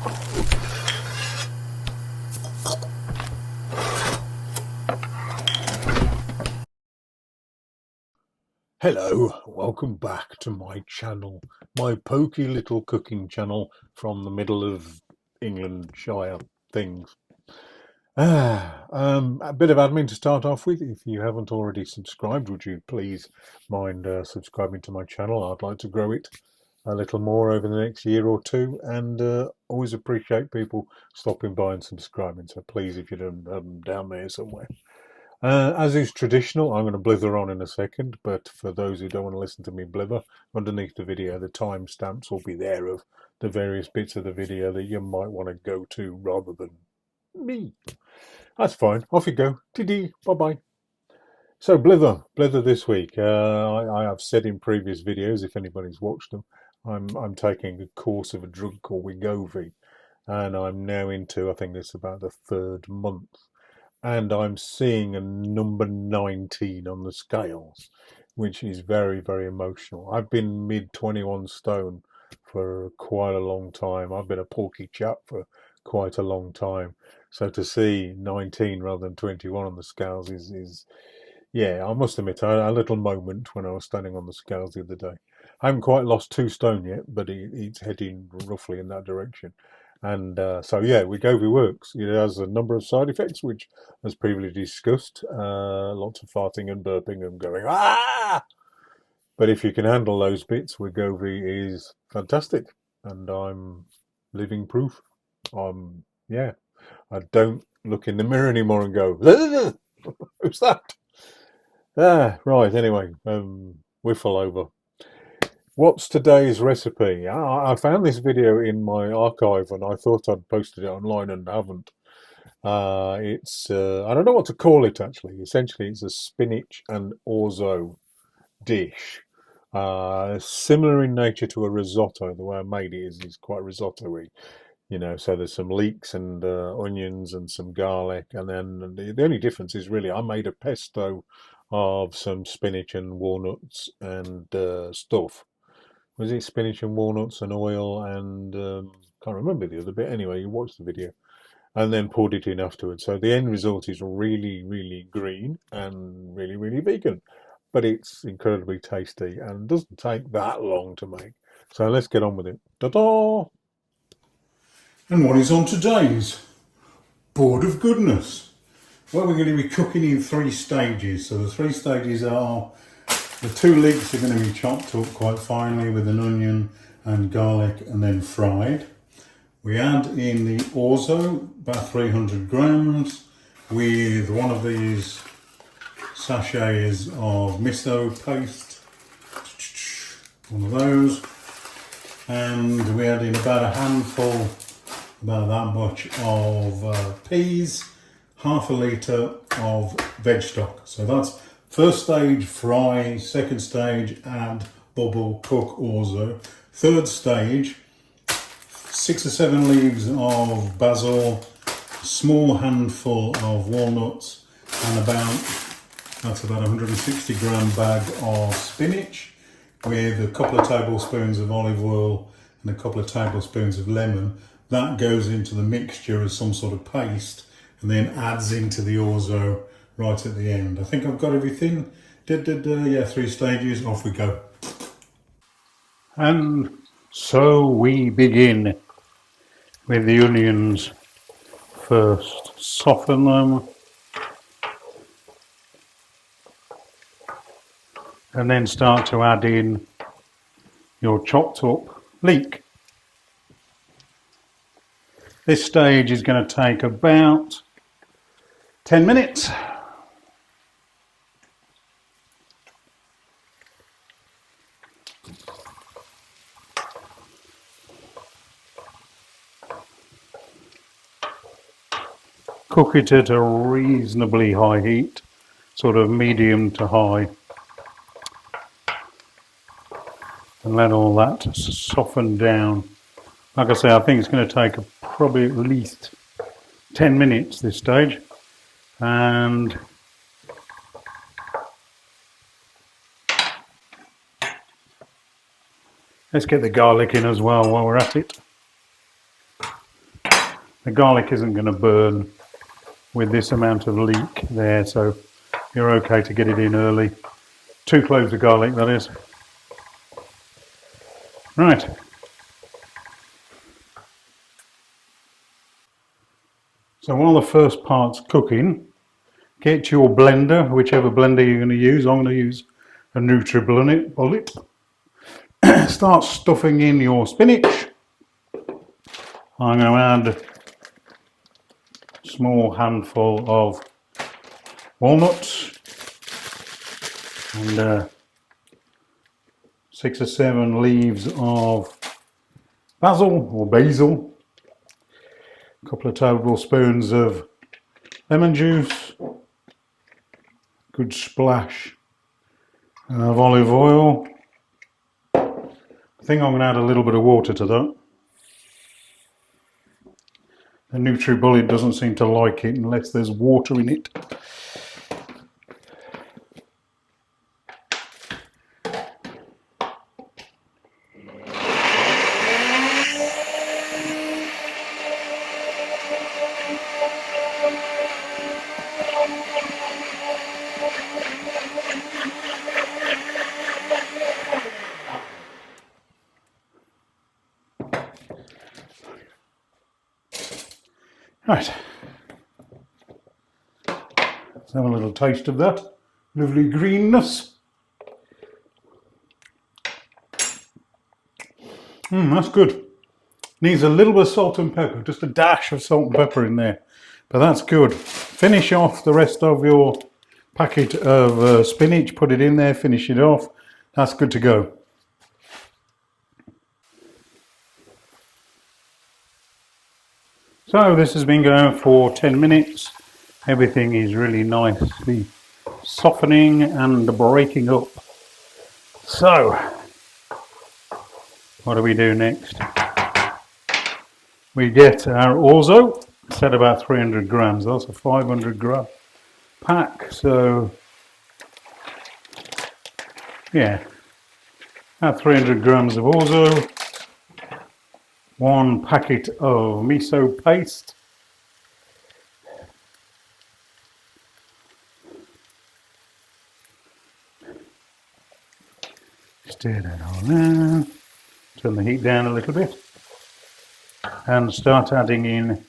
Hello, welcome back to my channel, my pokey little cooking channel from the middle of Englandshire things. A bit of admin to start off with. If you haven't already subscribed, would you please mind subscribing to my channel? I'd like to grow it a little more over the next year or two, and always appreciate people stopping by and subscribing. So please, if you don't have them down there somewhere. As is traditional, I'm going to blither on in a second, but for those who don't want to listen to me blither, underneath the video, the timestamps will be there of the various bits of the video that you might want to go to rather than me. That's fine. Off you go. TD. Bye-bye. So blither this week. I have said in previous videos, if anybody's watched them, I'm taking a course of a drug called Wegovy, and I'm now into, I think it's about the third month. And I'm seeing a number 19 on the scales, which is very, very emotional. I've been mid 21 stone for quite a long time. I've been a porky chap for quite a long time. So to see 19 rather than 21 on the scales is yeah, I must admit, I had a little moment when I was standing on the scales the other day. I haven't quite lost 2 stone yet, but it's heading roughly in that direction. And so, yeah, Wegovy works. It has a number of side effects, which, as previously discussed, lots of farting and burping and going, ah! But if you can handle those bits, Wegovy is fantastic. And I'm living proof. Yeah, I don't look in the mirror anymore and go, who's that? Right, anyway, whiffle over. What's today's recipe? I found this video in my archive and I thought I'd posted it online and haven't. I don't know what to call it actually. Essentially, it's a spinach and orzo dish. Similar in nature to a risotto. The way I made it is quite risotto-y. You know, so there's some leeks and onions and some garlic, and then the only difference is really I made a pesto of some spinach and walnuts and stuff. Was it spinach and walnuts and oil and can't remember the other bit. Anyway, you watch the video and then poured it in afterwards. So the end result is really, really green and really, really vegan, but it's incredibly tasty and doesn't take that long to make. So let's get on with it. Ta-da! And what is on today's board of goodness? Well, we're going to be cooking in 3 stages. So the 3 stages are the 2 leeks are going to be chopped up quite finely with an onion and garlic and then fried. We add in the orzo, about 300 grams, with one of these sachets of miso paste, one of those, and we add in about a handful, about that much of peas, half a litre of veg stock. So that's first stage, fry. Second stage, add, bubble, cook orzo. Third stage, 6 or 7 leaves of basil, small handful of walnuts, and that's about 160 gram bag of spinach with a couple of tablespoons of olive oil and a couple of tablespoons of lemon. That goes into the mixture as some sort of paste and then adds into the orzo right at the end. I think I've got everything. Yeah, 3 stages, off we go. And so we begin with the onions first. Soften them and then start to add in your chopped up leek. This stage is going to take about 10 minutes. Cook it at a reasonably high heat, sort of medium to high, and let all that soften down. Like I say, I think it's going to take probably at least 10 minutes this stage, and let's get the garlic in as well while we're at it. The garlic isn't going to burn with this amount of leek there, so you're okay to get it in early. 2 cloves of garlic, that is. Right. So while the first part's cooking, get your blender, whichever blender you're going to use. I'm going to use a NutriBullet. Start stuffing in your spinach. I'm going to add a small handful of walnuts and 6 or 7 leaves of basil, a couple of tablespoons of lemon juice, good splash of olive oil. I think I'm going to add a little bit of water to that. The NutriBullet doesn't seem to like it unless there's water in it. Right, let's have a little taste of that lovely greenness. That's good. Needs a little bit of salt and pepper, just a dash of salt and pepper in there, but that's good. Finish off the rest of your packet of spinach, put it in there, finish it off. That's good to go. So this has been going for 10 minutes. Everything is really nicely softening and breaking up. So, what do we do next? We get our Orzo, set about 300 grams. That's a 500 gram pack. So, yeah, about 300 grams of Orzo. 1 packet of miso paste. Stir that all in. Turn the heat down a little bit. And start adding in.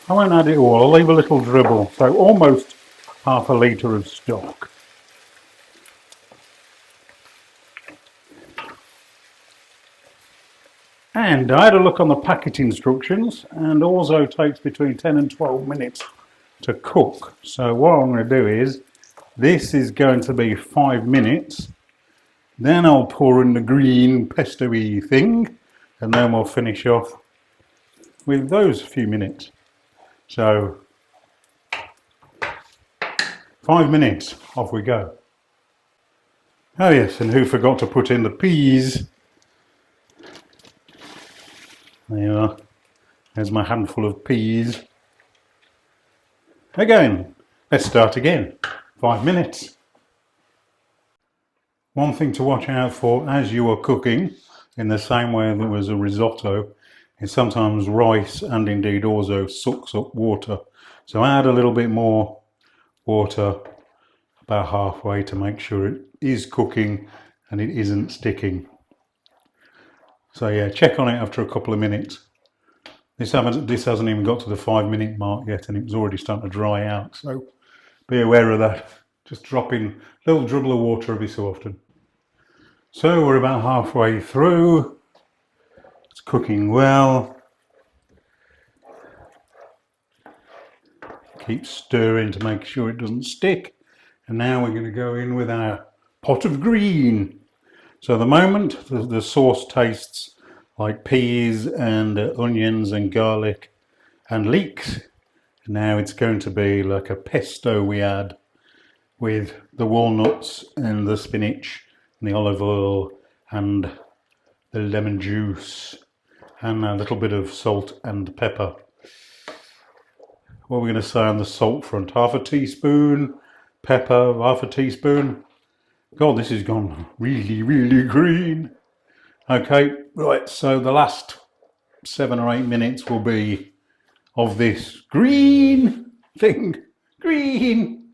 I won't add it all, I'll leave a little dribble. So almost half a litre of stock. And I had a look on the packet instructions, and Orzo takes between 10 and 12 minutes to cook. So what I'm going to do is, this is going to be 5 minutes. Then I'll pour in the green pesto-y thing, and then we'll finish off with those few minutes. So 5 minutes, off we go. Oh yes, and who forgot to put in the peas? There you are. There's my handful of peas. Again, let's start again. 5 minutes. One thing to watch out for as you are cooking, in the same way there was a risotto, is sometimes rice and indeed Orzo sucks up water. So add a little bit more water about halfway to make sure it is cooking and it isn't sticking. So yeah, check on it after a couple of minutes. This hasn't even got to the 5 minute mark yet, and it's already starting to dry out. So be aware of that. Just drop in a little dribble of water every so often. So we're about halfway through. It's cooking well. Keep stirring to make sure it doesn't stick. And now we're going to go in with our pot of green. So at the moment, the sauce tastes like peas and onions and garlic and leeks. Now it's going to be like a pesto we add with the walnuts and the spinach and the olive oil and the lemon juice and a little bit of salt and pepper. What are we going to say on the salt front? Half a teaspoon, pepper, half a teaspoon. God, this has gone really, really green. Okay, right, so the last 7 or 8 minutes will be of this green thing. Green!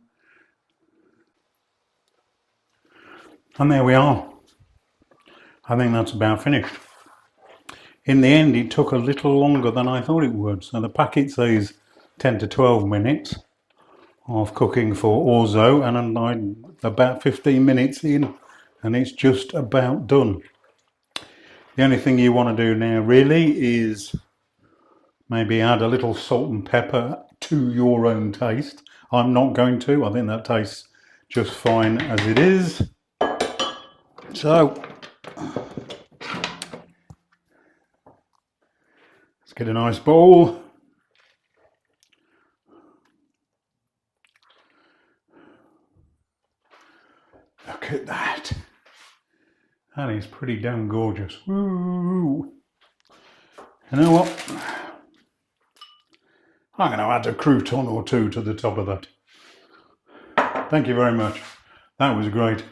And there we are. I think that's about finished. In the end, it took a little longer than I thought it would. So the packet says 10 to 12 minutes of cooking for orzo, and I'm about 15 minutes in, and it's just about done. The only thing you want to do now really is maybe add a little salt and pepper to your own taste. I'm not going to. I think that tastes just fine as it is. So let's get a nice bowl. Look at that. That is pretty damn gorgeous. Woo. You know what? I'm going to add a crouton or two to the top of that. Thank you very much. That was great.